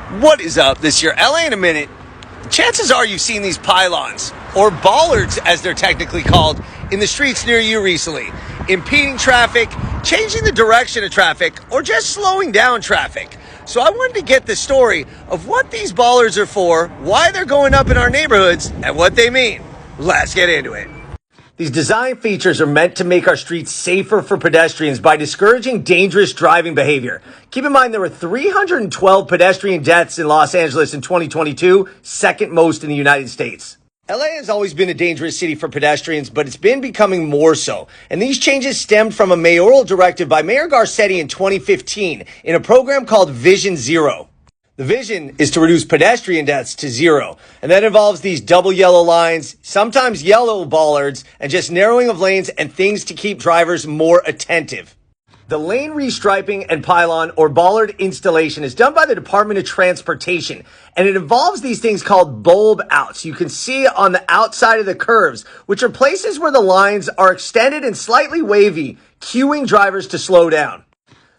What is up? This is your LA in a minute. Chances are you've seen these pylons, or bollards as they're technically called, in the streets near you recently, impeding traffic, changing the direction of traffic, or just slowing down traffic. So I wanted to get the story of what these bollards are for, why they're going up in our neighborhoods, and what they mean. Let's get into it. These design features are meant to make our streets safer for pedestrians by discouraging dangerous driving behavior. Keep in mind there were 312 pedestrian deaths in Los Angeles in 2022, second most in the United States. LA has always been a dangerous city for pedestrians, but it's been becoming more so. And these changes stemmed from a mayoral directive by Mayor Garcetti in 2015 in a program called Vision Zero. The vision is to reduce pedestrian deaths to zero, and that involves these double yellow lines, sometimes yellow bollards, and just narrowing of lanes and things to keep drivers more attentive. The lane restriping and pylon or bollard installation is done by the Department of Transportation, and it involves these things called bulb outs. You can see on the outside of the curves, which are places where the lines are extended and slightly wavy, cueing drivers to slow down.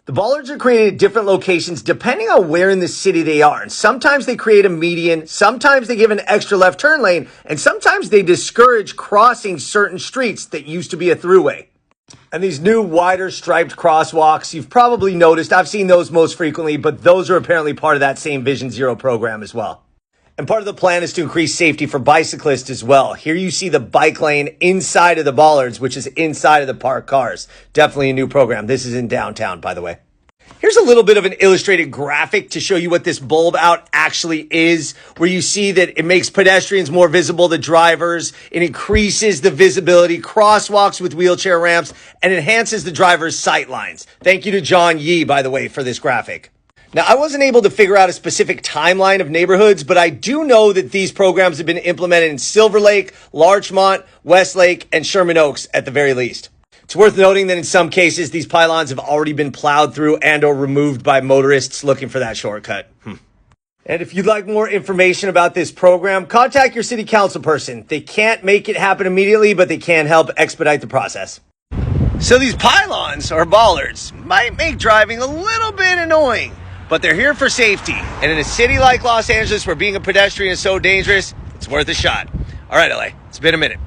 The bollards are created at different locations depending on where in the city they are. And sometimes they create a median, sometimes they give an extra left turn lane, and sometimes they discourage crossing certain streets that used to be a throughway. And these new wider striped crosswalks, you've probably noticed, I've seen those most frequently, but those are apparently part of that same Vision Zero program as well. And part of the plan is to increase safety for bicyclists as well. Here you see the bike lane inside of the bollards, which is inside of the parked cars. Definitely a new program. This is in downtown, by the way. Here's a little bit of an illustrated graphic to show you what this bulb out actually is, where you see that it makes pedestrians more visible to drivers, it increases the visibility, crosswalks with wheelchair ramps, and enhances the driver's sight lines. Thank you to John Yee, by the way, for this graphic. Now, I wasn't able to figure out a specific timeline of neighborhoods, but I do know that these programs have been implemented in Silver Lake, Larchmont, Westlake, and Sherman Oaks at the very least. It's worth noting that in some cases, these pylons have already been plowed through and or removed by motorists looking for that shortcut. And if you'd like more information about this program, contact your city council person. They can't make it happen immediately, but they can help expedite the process. So these pylons, or bollards, might make driving a little bit annoying, but they're here for safety. And in a city like Los Angeles, where being a pedestrian is so dangerous, it's worth a shot. All right, LA, it's been a minute.